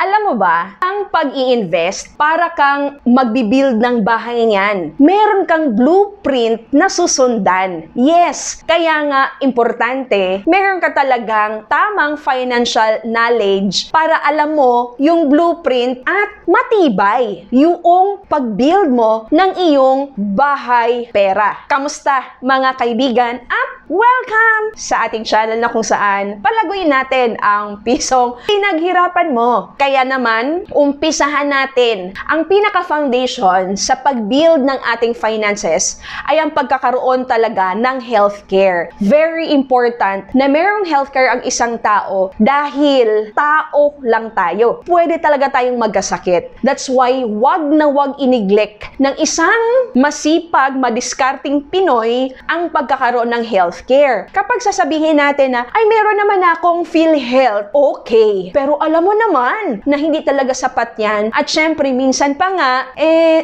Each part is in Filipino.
Alam mo ba, ang pag-i-invest, para kang magbibuild ng bahay niyan. Meron kang blueprint na susundan. Yes, kaya nga importante, meron ka talagang tamang financial knowledge para alam mo yung blueprint at matibay yung pag-build mo ng iyong bahay pera. Kamusta mga kaibigan at welcome sa ating channel na kung saan palaguin natin ang pisong pinaghirapan mo. Kaya naman, umpisahan natin. Ang pinaka-foundation sa pag-build ng ating finances ay ang pagkakaroon talaga ng healthcare. Very important na mayroong healthcare ang isang tao dahil tao lang tayo. Pwede talaga tayong magkasakit. That's why wag na wag i-neglect ng isang masipag, madiskarting Pinoy ang pagkakaroon ng healthcare. Kapag sasabihin natin na, ay meron naman akong PhilHealth, okay. Pero alam mo naman na hindi talaga sapat yan. At syempre, minsan pa nga,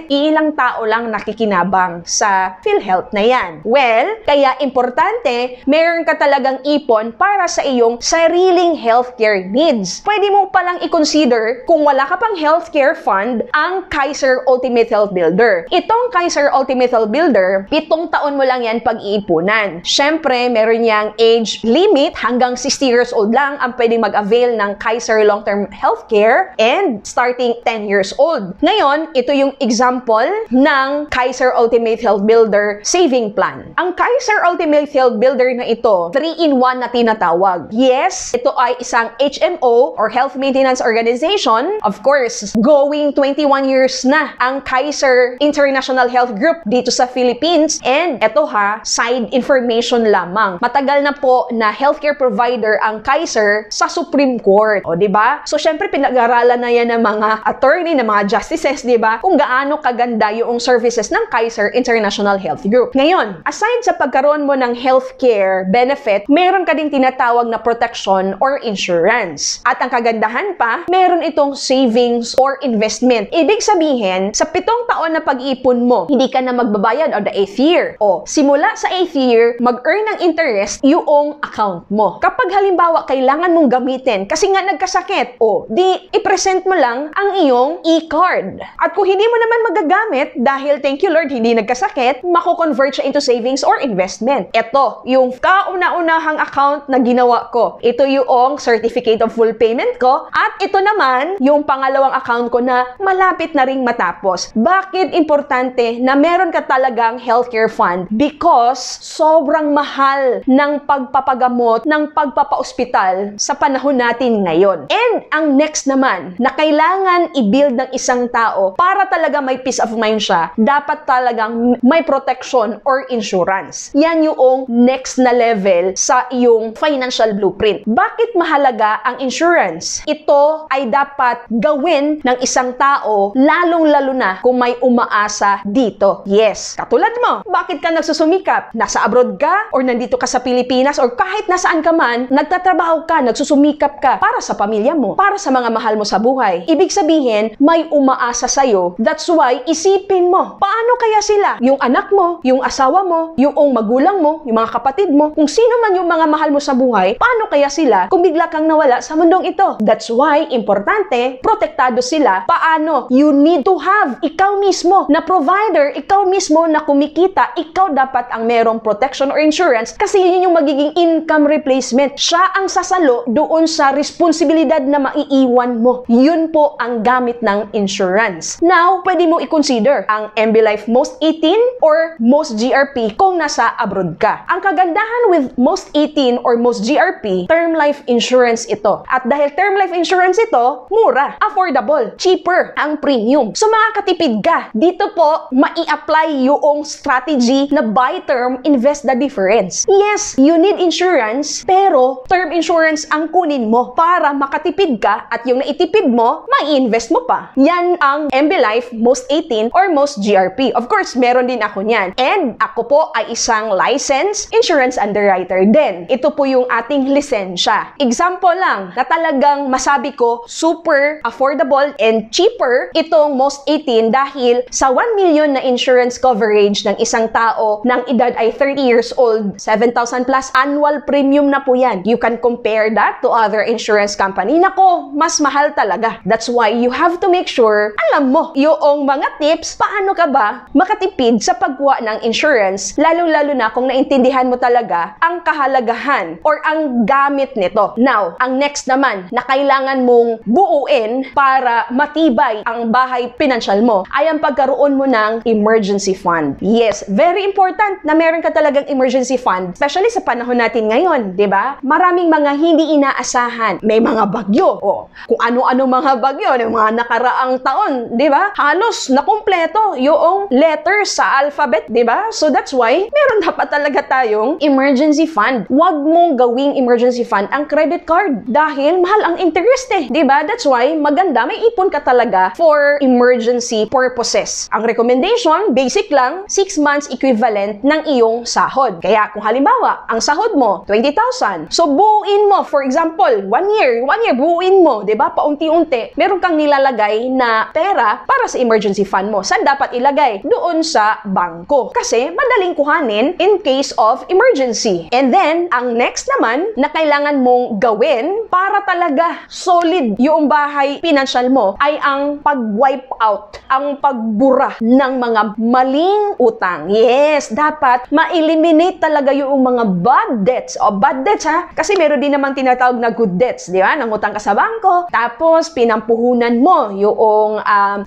iilang tao lang nakikinabang sa PhilHealth na yan. Well, kaya importante, meron ka talagang ipon para sa iyong sariling healthcare needs. Pwede mo palang i-consider kung wala ka pang healthcare fund, ang Kaiser Ultimate Health Builder. Itong Kaiser Ultimate Health Builder, 7 taon mo lang yan pag-iipunan. Syempre, meron niyang age limit, hanggang 60 years old lang ang pwedeng mag-avail ng Kaiser Long-Term Healthcare and starting 10 years old. Ngayon, ito yung example ng Kaiser Ultimate Health Builder Saving Plan. Ang Kaiser Ultimate Health Builder na ito, 3-in-1 na tinatawag. Yes, ito ay isang HMO or Health Maintenance Organization. Of course, going 21 years na ang Kaiser International Health Group dito sa Philippines. And ito side information lamang. Matagal na po na healthcare provider ang Kaiser sa Supreme Court. O, diba? So, syempre, pinag-aralan na yan ng mga attorney, ng mga justices, diba? Kung gaano kaganda yung services ng Kaiser International Health Group. Ngayon, aside sa pagkaroon mo ng healthcare benefit, meron ka din tinatawag na protection or insurance. At ang kagandahan pa, meron itong savings or investment. Ibig sabihin, sa 7 taon na pag-ipon mo, hindi ka na magbabayad on the 8th year. O, simula sa 8th year, mag-earn ng interest yung account mo. Kapag halimbawa, kailangan mong gamitin kasi nga nagkasakit, di i-present mo lang ang iyong e-card. At kung hindi mo naman magagamit, dahil thank you Lord, hindi nagkasakit, mako-convert siya into savings or investment. Ito, yung kauna-unahang account na ginawa ko. Ito yung certificate of full payment ko. At ito naman, yung pangalawang account ko na malapit na ring matapos. Bakit importante na meron ka talagang healthcare fund? Because sobrang mahal ng pagpapagamot, ng pagpapa-ospital sa panahon natin ngayon. And ang next naman, na kailangan i-build ng isang tao para talaga may peace of mind siya, dapat talagang may protection or insurance. Yan yung next na level sa iyong financial blueprint. Bakit mahalaga ang insurance? Ito ay dapat gawin ng isang tao, lalong-lalo na kung may umaasa dito. Yes, katulad mo, bakit ka nagsusumikap? Nasa abroad ka? Or nandito ka sa Pilipinas? Or kahit nasaan ka man, nagtatrabaho ka, nagsusumikap ka para sa pamilya mo, para sa mga mahal mo sa buhay. Ibig sabihin, may umaasa sa'yo. That's why, isipin mo, paano kaya sila? Yung anak mo, yung asawa mo, yung magulang mo, yung mga kapatid mo, kung sino man yung mga mahal mo sa buhay, paano kaya sila kung bigla kang nawala sa mundong ito? That's why, importante, protektado sila. Paano? You need to have, ikaw mismo na provider, ikaw mismo na kumikita, ikaw dapat ang merong protection or insurance kasi yun yung magiging income replacement. Siya ang sasalo doon sa responsibilidad na maiiwan mo. Yun po ang gamit ng insurance. Now, pwede mo i-consider ang MB Life Most 18 or Most GRP kung nasa abroad ka. Ang kagandahan with Most 18 or Most GRP, term life insurance ito. At dahil term life insurance ito, mura, affordable, cheaper ang premium. So makakatipid ka. Dito po, mai-apply yung strategy na buy term, invest the difference. Yes, you need insurance, pero term insurance ang kunin mo para makatipid ka at yung naitipid mo, mai-invest mo pa. Yan ang MB Life Most 18 or Most GRP. Of course, meron din ako niyan. And ako po ay isang licensed insurance underwriter din. Ito po yung ating lisensya. Example lang, na talagang masabi ko, super affordable and cheaper itong Most 18 dahil sa 1 million na insurance coverage ng isang tao ng edad ay 30 years old, 7,000 plus annual premium na po yan. You can compare that to other insurance company. Nako, mas mahal essential talaga. That's why you have to make sure, alam mo, yung mga tips, paano ka ba makatipid sa pagkuha ng insurance, lalong-lalo na kung naintindihan mo talaga ang kahalagahan or ang gamit nito. Now, ang next naman na kailangan mong buuin para matibay ang bahay pinansyal mo ay ang pagkaroon mo ng emergency fund. Yes, very important na meron ka talagang emergency fund, especially sa panahon natin ngayon, di ba? Maraming mga hindi inaasahan. May mga bagyo, o kung ano-ano mga bagyo, yung mga nakaraang taon, di ba? Halos nakumpleto yung letters sa alphabet, di ba? So that's why, meron dapat talaga tayong emergency fund. Huwag mong gawing emergency fund ang credit card dahil mahal ang interest eh, di ba? That's why, maganda, may ipon ka talaga for emergency purposes. Ang recommendation, basic lang, 6 months equivalent ng iyong sahod. Kaya kung halimbawa, ang sahod mo, 20,000. So buuin mo, for example, 1 year, buuin mo, di ba? Paunti-unti, meron kang nilalagay na pera para sa emergency fund mo. Saan dapat ilagay? Doon sa bangko. Kasi madaling kuhanin in case of emergency. And then, ang next naman na kailangan mong gawin para talaga solid yung bahay pinansyal mo ay ang pag-wipe out, ang pagbura ng mga maling utang. Yes, dapat ma-eliminate talaga yung mga bad debts. O, bad debts ha? Kasi meron din namang tinatawag na good debts, di ba? Nangutang ka sa bangko, tapos pinampuhunan mo yung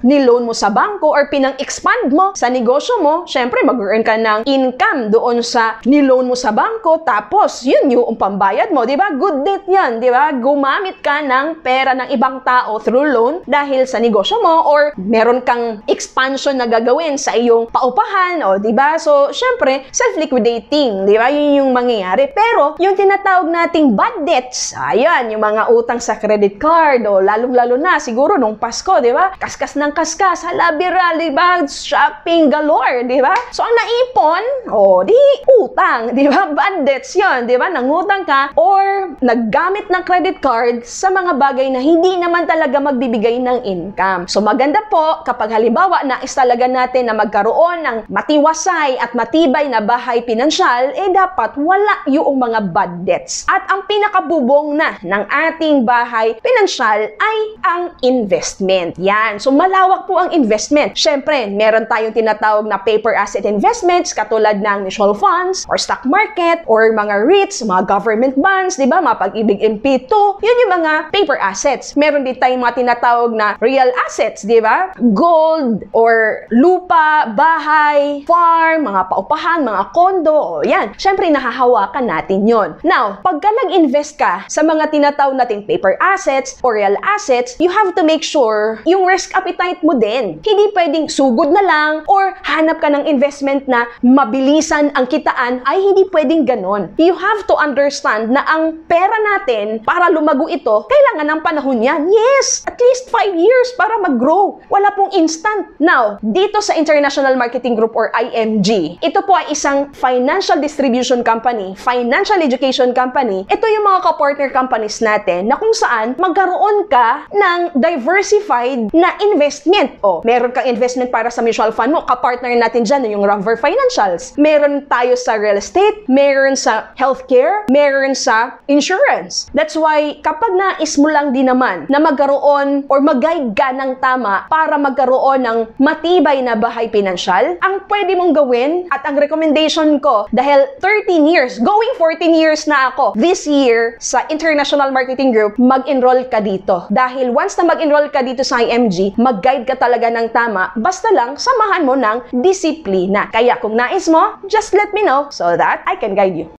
niloan mo sa bangko or pinang-expand mo sa negosyo mo. Syempre, mag-earn ka ng income doon sa niloan mo sa bangko, tapos yun yung pambayad mo, di ba? Good debt yan, di ba? Gumamit ka ng pera ng ibang tao through loan dahil sa negosyo mo or meron kang expansion na gagawin sa iyong paupahan, o di ba? So, syempre, self-liquidating, di ba? Yun yung mangyayari. Pero, yung tinatawag nating bad debts, ayan, yung mga utang sa credit card, o lalong-lalo na, siguro nung Pasko, di ba? Kaskas ng kaskas, halabira, di ba? Shopping galore, di ba? So, ang naipon, o, di utang, di ba? Bad debts yun, di ba? Nangutang ka or naggamit ng credit card sa mga bagay na hindi naman talaga magbibigay ng income. So, maganda po kapag halimbawa nais talaga natin na magkaroon ng matiwasay at matibay na bahay pinansyal, eh dapat wala yung mga bad debts. At ang pinakabubong na ng ating bahay pinansyal ay ang investment. Yan. So, malawak po ang investment. Syempre, meron tayong tinatawag na paper asset investments katulad ng mutual funds or stock market or mga REITs, mga government bonds, di ba? Mga Pag-ibig MP2. Yun yung mga paper assets. Meron din tayong mga tinatawag na real assets, di ba? Gold or lupa, bahay, farm, mga paupahan, mga kondo. O yan. Syempre, nahahawakan natin yon. Now, pagka nag-invest ka sa mga tinatawag nating paper assets or real assets, you have to make sure yung risk appetite mo din. Hindi pwedeng sugod na lang or hanap ka ng investment na mabilisan ang kitaan, ay hindi pwedeng ganon. You have to understand na ang pera natin para lumago ito, kailangan ng panahon yan. Yes! At least 5 years para mag-grow. Wala pong instant. Now, dito sa International Marketing Group or IMG, ito po ay isang financial distribution company, financial education company. Ito yung mga ka-partner companies natin na kung saan magkaroon ka ng diversified na investment. O, meron kang investment para sa mutual fund mo, ka-partner natin dyan yung Ramver Financials. Meron tayo sa real estate, meron sa healthcare, meron sa insurance. That's why, kapag nais mo lang din naman na magkaroon or mag-guide ka ng tama para magkaroon ng matibay na bahay pinansyal, ang pwede mong gawin at ang recommendation ko, dahil 13 years, going 14 years na ako this year sa International Marketing Group, mag-enroll ka dito. Dahil once na mag-enroll ka dito sa IMG, mag-guide ka talaga ng tama, basta lang samahan mo ng disiplina. Kaya kung nais mo, just let me know so that I can guide you.